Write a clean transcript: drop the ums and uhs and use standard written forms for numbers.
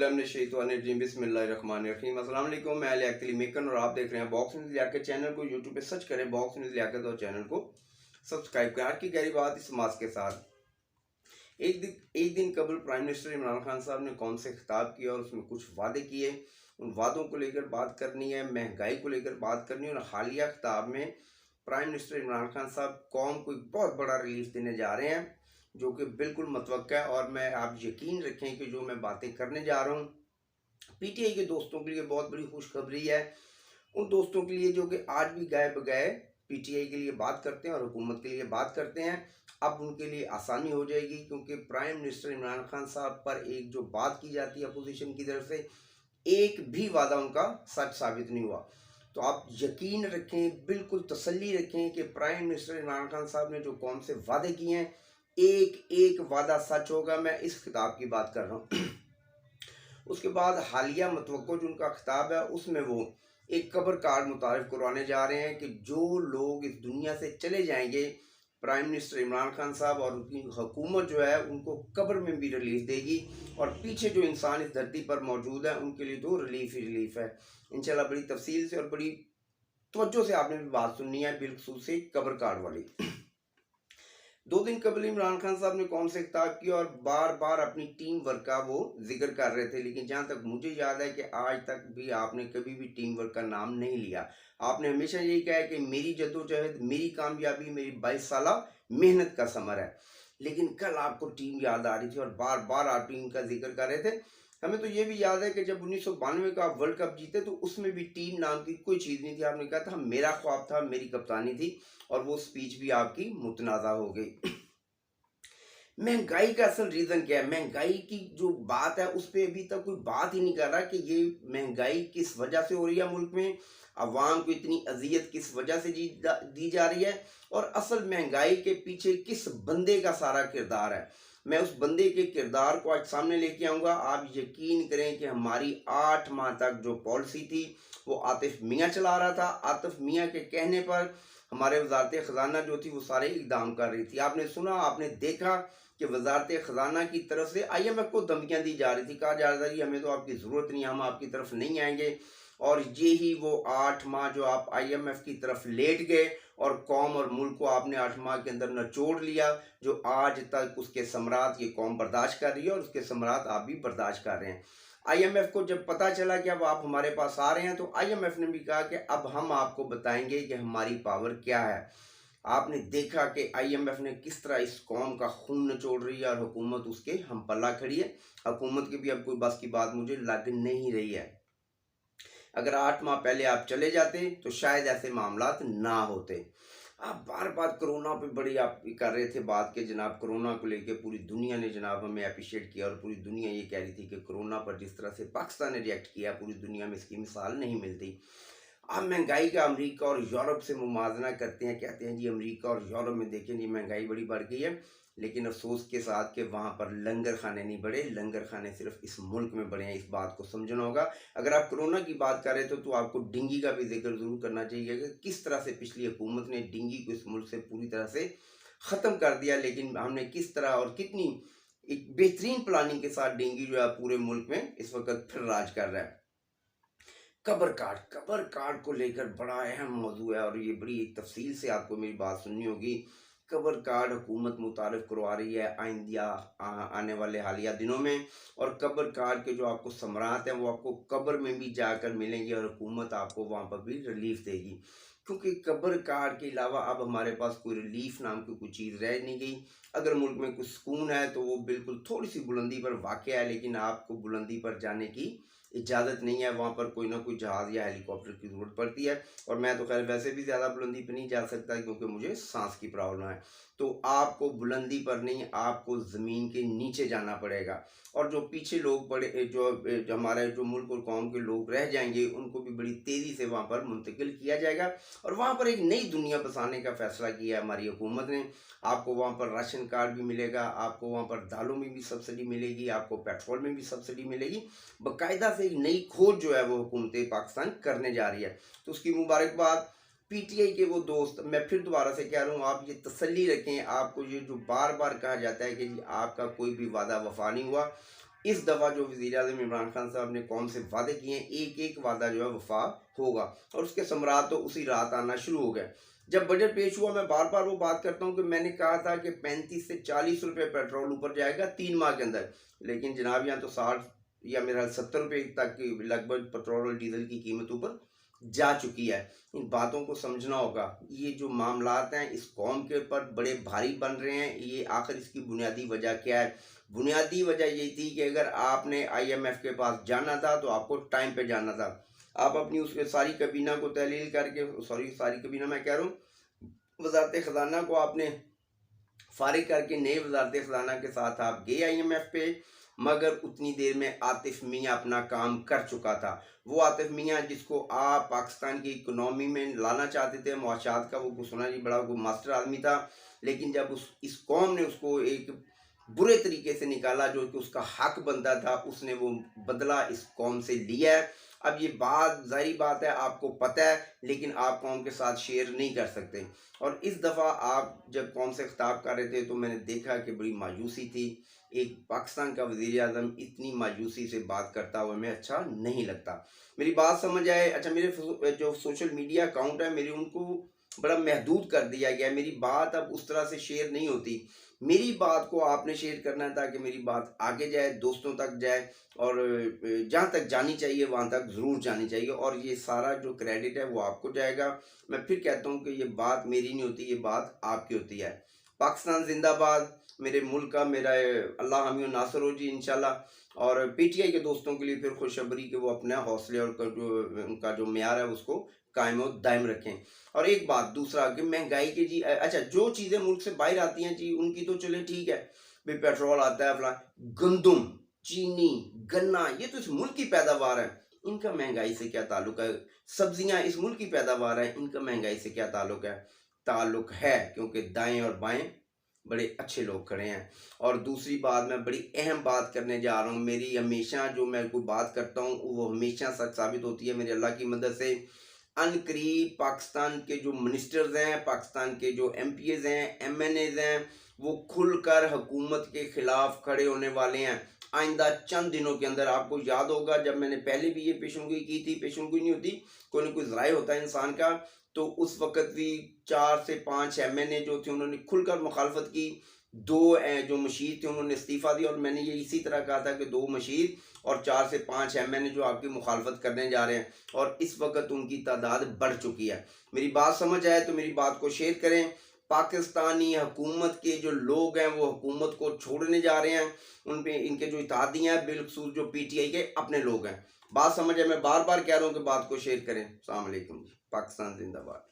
बिस्मिल्लाहिर्रहमानिर्रहीम बिस्मिल्लाहिर्रहमानिर्रहीम। अस्सलाम वालेकुम। मैं अली अख्तरी मेकन और आप देख रहे हैं बॉक्स न्यूज़ लियाकत चैनल को। यूट्यूब पे सर्च करें बॉक्स न्यूज़ लियाकत और चैनल को सब्सक्राइब करें। आज की गहरी बात इस समाज के साथ एक दिन कबल प्राइम मिनिस्टर इमरान खान साहब ने कौम से खिताब किया और उसमें कुछ वादे किए। उन वादों को लेकर बात करनी है, महंगाई को लेकर बात करनी है। और हालिया खिताब में प्राइम मिनिस्टर इमरान खान साहब कौम को एक बहुत बड़ा रिलीफ देने जा रहे हैं, जो कि बिल्कुल मुतवक्का है। और मैं आप यकीन रखें कि जो मैं बातें करने जा रहा हूँ, पीटीआई के दोस्तों के लिए बहुत बड़ी खुशखबरी है। उन दोस्तों के लिए जो कि आज भी गए बगैर पीटीआई के लिए बात करते हैं और हुकूमत के लिए बात करते हैं, अब उनके लिए आसानी हो जाएगी, क्योंकि प्राइम मिनिस्टर इमरान खान साहब पर एक जो बात की जाती है अपोजिशन की तरफ से, एक भी वादा उनका सच साबित नहीं हुआ। तो आप यकीन रखें, बिल्कुल तसल्ली रखें कि प्राइम मिनिस्टर इमरान खान साहब ने जो कौम से वादे किए हैं, एक एक वादा सच होगा। मैं इस खिताब की बात कर रहा हूँ। उसके बाद हालिया मुतवक्को जो उनका खिताब है, उसमें वो एक कब्र कार्ड मुतारिफ करवाने जा रहे हैं कि जो लोग इस दुनिया से चले जाएंगे, प्राइम मिनिस्टर इमरान खान साहब और उनकी हुकूमत जो है उनको कब्र में भी रिलीफ देगी। और पीछे जो इंसान इस धरती पर मौजूद है उनके लिए तो रिलीफ ही रिलीफ है इंशाल्लाह। बड़ी तफसील से और बड़ी तवज्जो से आपने भी बात सुननी है, बिलखसूस से कब्र कार्ड वाली। 2 दिन कबल इमरान खान साहब ने कौम से खिताब किया और बार बार अपनी टीम वर्क का वो जिक्र कर रहे थे, लेकिन जहाँ तक मुझे याद है कि आज तक भी आपने कभी भी टीम वर्क का नाम नहीं लिया। आपने हमेशा यही कहा है कि मेरी जद्दोजहद, मेरी कामयाबी, मेरी 22 साल मेहनत का समर है। लेकिन कल आपको टीम याद आ रही थी और बार बार आप टीम का जिक्र कर रहे थे। हमें तो ये भी याद है कि जब 1992 का आप वर्ल्ड कप जीते तो उसमें भी टीम नाम की कोई चीज़ नहीं थी। आपने कहा था मेरा ख्वाब था, मेरी कप्तानी थी, और वो स्पीच भी आपकी मुतनाज़ा हो गई। महंगाई का असल रीज़न क्या है? महंगाई की जो बात है उस पर अभी तक कोई बात ही नहीं कर रहा कि ये महंगाई किस वजह से हो रही है, मुल्क में अवाम को इतनी अजियत किस वजह से दी जा रही है, और असल महंगाई के पीछे किस बंदे का सारा किरदार है। मैं उस बंदे के किरदार को आज सामने लेके आऊँगा। आप यकीन करें कि हमारी 8 माह तक जो पॉलिसी थी वो आतिफ मियाँ चला रहा था। आतिफ मियाँ के कहने पर हमारे वजारत ख़जाना जो थी वो सारे इकदाम कर रही थी। आपने सुना, आपने देखा कि वजारत ख़जाना की तरफ से IMF को धमकियाँ दी जा रही थी। कहा जा रहा था कि हमें तो आपकी ज़रूरत नहीं, हम आपकी तरफ नहीं आएंगे। और ये ही वो 8 माह जो आप IMF की तरफ लेट गए और कौम और मुल्क को आपने 8 माह के अंदर नचोड़ लिया, जो आज तक उसके समरात ये कौम बर्दाश्त कर रही है और उसके समरात आप भी बर्दाश्त कर रहे हैं। IMF को जब पता चला कि अब आप हमारे पास आ रहे हैं, तो IMF ने भी कहा कि अब हम आपको बताएंगे कि हमारी पावर क्या है। आपने देखा कि IMF ने किस तरह इस कौम का खून निचोड़ रही है और हुकूमत उसके हम पल्ला खड़ी है। हुकूमत की भी अब कोई बस की बात मुझे लग नहीं रही है। अगर 8 माह पहले आप चले जाते तो शायद ऐसे मामलात ना होते। आप बार बार कोरोना पे बड़ी आप कर रहे थे बात के जनाब, कोरोना को लेके पूरी दुनिया ने जनाब हमें अप्रिशिएट किया और पूरी दुनिया ये कह रही थी कि कोरोना पर जिस तरह से पाकिस्तान ने रिएक्ट किया, पूरी दुनिया में इसकी मिसाल नहीं मिलती। आप महंगाई का अमेरिका और यूरोप से मुमाजना करते हैं, कहते हैं जी अमेरिका और यूरोप में देखें जी महंगाई बड़ी बढ़ गई है, लेकिन अफसोस के साथ कि वहाँ पर लंगर खाने नहीं बढ़े, लंगर खाने सिर्फ इस मुल्क में बढ़े हैं। इस बात को समझना होगा। अगर आप कोरोना की बात कर रहे थे तो आपको डेंगू का भी जिक्र जरूर करना चाहिए कि किस तरह से पिछली हुकूमत ने डेंगू को इस मुल्क से पूरी तरह से ख़त्म कर दिया, लेकिन हमने किस तरह और कितनी एक बेहतरीन प्लानिंग के साथ डेंगू जो है पूरे मुल्क में इस वक्त फिर राज कर रहा है। कबर कार्ड को लेकर बड़ा अहम मौजू है और ये बड़ी तफसील से आपको मेरी बात सुननी होगी। कबर कार्ड हुकूमत मुतारिफ करवा रही है आइंदा आने वाले हालिया दिनों में, और कबर कार्ड के जो आपको समरात हैं वो आपको कब्र में भी जाकर मिलेंगे और हुकूमत आपको वहाँ पर भी रिलीफ देगी। क्योंकि कबर कार्ड के अलावा अब हमारे पास कोई रिलीफ नाम की कोई चीज़ रह नहीं गई। अगर मुल्क में कुछ सुकून है तो वो बिल्कुल थोड़ी सी बुलंदी पर वाक़या है, लेकिन आपको बुलंदी पर जाने की इजाज़त नहीं है। वहाँ पर कोई ना कोई जहाज़ या हेलीकॉप्टर की ज़रूरत पड़ती है, और मैं तो खैर वैसे भी ज़्यादा बुलंदी पर नहीं जा सकता क्योंकि मुझे सांस की प्रॉब्लम है। तो आपको बुलंदी पर नहीं, आपको ज़मीन के नीचे जाना पड़ेगा। और जो पीछे लोग पड़े, जो हमारे जो मुल्क और कौम के लोग रह जाएंगे, उनको भी बड़ी तेज़ी से वहाँ पर मुंतकिल किया जाएगा और वहाँ पर एक नई दुनिया बसाने का फ़ैसला किया है हमारी हुकूमत ने। आपको वहाँ पर राशन कार्ड भी मिलेगा, आपको वहाँ पर दालों में भी सब्सिडी मिलेगी, आपको पेट्रोल में भी सब्सिडी मिलेगी। बाकायदा से एक नई खोज जो है वो हुकूमत पाकिस्तान करने जा रही है, तो उसकी मुबारकबाद। पीटीआई के वो दोस्त, मैं फिर दोबारा से कह रहा हूँ, आप ये तसल्ली रखें। आपको ये जो बार बार कहा जाता है कि जी आपका कोई भी वादा वफा नहीं हुआ, इस दफ़ा जो वज़ीर-ए-आज़म इमरान खान साहब ने कौम से वादे किए हैं, एक एक वादा जो है वफा होगा और उसके समरात तो उसी रात आना शुरू हो गए। जब बजट पेश हुआ, मैं बार बार वो बात करता हूँ कि मैंने कहा था कि 35 से 40 रुपये पेट्रोल ऊपर जाएगा 3 माह के अंदर, लेकिन जनाब यहाँ तो 60 या मेरा 70 रुपये तक की लगभग पेट्रोल और डीजल की कीमत ऊपर जा चुकी है। इन बातों को समझना होगा। ये जो मामलात हैं इस कौम के ऊपर बड़े भारी बन रहे हैं। ये आखिर इसकी बुनियादी वजह क्या है? बुनियादी वजह यही थी कि अगर आपने IMF के पास जाना था तो आपको टाइम पे जाना था। आप अपनी उस सारी कबीना को तहलील करके, सॉरी सारी कबीना मैं कह रहा हूँ, वजारत ख़जाना को आपने फारिग करके नए वजारत ख़जाना के साथ आप गए IMF पे, मगर उतनी देर में आतिफ मियाँ अपना काम कर चुका था। वो आतिफ मियाँ जिसको आप पाकिस्तान की इकोनॉमी में लाना चाहते थे, मुआशात का वो सुना जी बड़ा वो मास्टर आदमी था, लेकिन जब इस कौम ने उसको एक बुरे तरीके से निकाला जो कि उसका हक बनता था, उसने वो बदला इस कौम से लिया है। अब ये बात ज़ाहिरी बात है, आपको पता है, लेकिन आप कौम के साथ शेयर नहीं कर सकते। और इस दफ़ा आप जब कौम से खिताब कर रहे थे तो मैंने देखा कि बड़ी मायूसी थी। एक पाकिस्तान का वज़ीर-ए-आज़म इतनी मायूसी से बात करता हुआ हमें अच्छा नहीं लगता। मेरी बात समझ आए? अच्छा, मेरे जो सोशल मीडिया अकाउंट है मेरे, उनको बड़ा महदूद कर दिया गया है। मेरी बात अब उस तरह से शेयर नहीं होती। मेरी बात को आपने शेयर करना है ताकि मेरी बात आगे जाए, दोस्तों तक जाए और जहाँ तक जानी चाहिए वहाँ तक ज़रूर जानी चाहिए, और ये सारा जो क्रेडिट है वो आपको जाएगा। मैं फिर कहता हूँ कि ये बात मेरी नहीं होती, ये बात आपकी होती है। पाकिस्तान जिंदाबाद। मेरे मुल्क का मेरा अल्लाह हामी और नासर हो जी इंशाल्लाह। और PTI के दोस्तों के लिए फिर खुशखबरी कि वो अपने हौसले और उनका जो म्यार है उसको कायम और दायम रखें। और एक बात दूसरा कि महंगाई के जी, अच्छा जो चीज़ें मुल्क से बाहर आती हैं जी उनकी तो चले ठीक है, भाई पेट्रोल आता है फला, गंदम, चीनी, गन्ना, ये तो इस मुल्क की पैदावार है, इनका महंगाई से क्या ताल्लुक है? सब्जियां इस मुल्क की पैदावार है, इनका महंगाई से क्या ताल्लुक है? ताल्लुक है, क्योंकि दाएं और बाएं बड़े अच्छे लोग खड़े हैं। और दूसरी बात, मैं बड़ी अहम बात करने जा रहा हूँ। मेरी हमेशा जो मैं कोई बात करता हूँ वो हमेशा सच साबित होती है मेरे अल्लाह की मदद से। अनकरीब पाकिस्तान के जो मिनिस्टर्स हैं, पाकिस्तान के जो MPs हैं, MNAs हैं, वो खुलकर हुकूमत के खिलाफ खड़े होने वाले हैं आइंदा चंद दिनों के अंदर। आपको याद होगा जब मैंने पहले भी ये पेशेंगोई की थी, पेशेंगोई नहीं होती, कोई ना कोई ज़राए होता है इंसान का, तो उस वक़्त भी 4 से 5 MNA जो थे उन्होंने खुलकर मुखालफत की। 2 जो मशीर थे उन्होंने इस्तीफ़ा दिया, और मैंने ये इसी तरह कहा था कि 2 मशीर और 4 से 5 MNA जो आपकी मुखालफत करने जा रहे हैं, और इस वक्त उनकी तादाद बढ़ चुकी है। मेरी बात समझ आए तो मेरी बात को शेयर करें। पाकिस्तानी हुकूमत के जो लोग हैं वो हुकूमत को छोड़ने जा रहे हैं, उन पे इनके जो इत्तेहादी हैं बिलखसूस जो PTI के अपने लोग हैं। बात समझ आए? मैं बार बार कह रहा हूँ कि बात को शेयर करें। अस्सलाम वालेकुम। पाकिस्तान जिंदाबाद।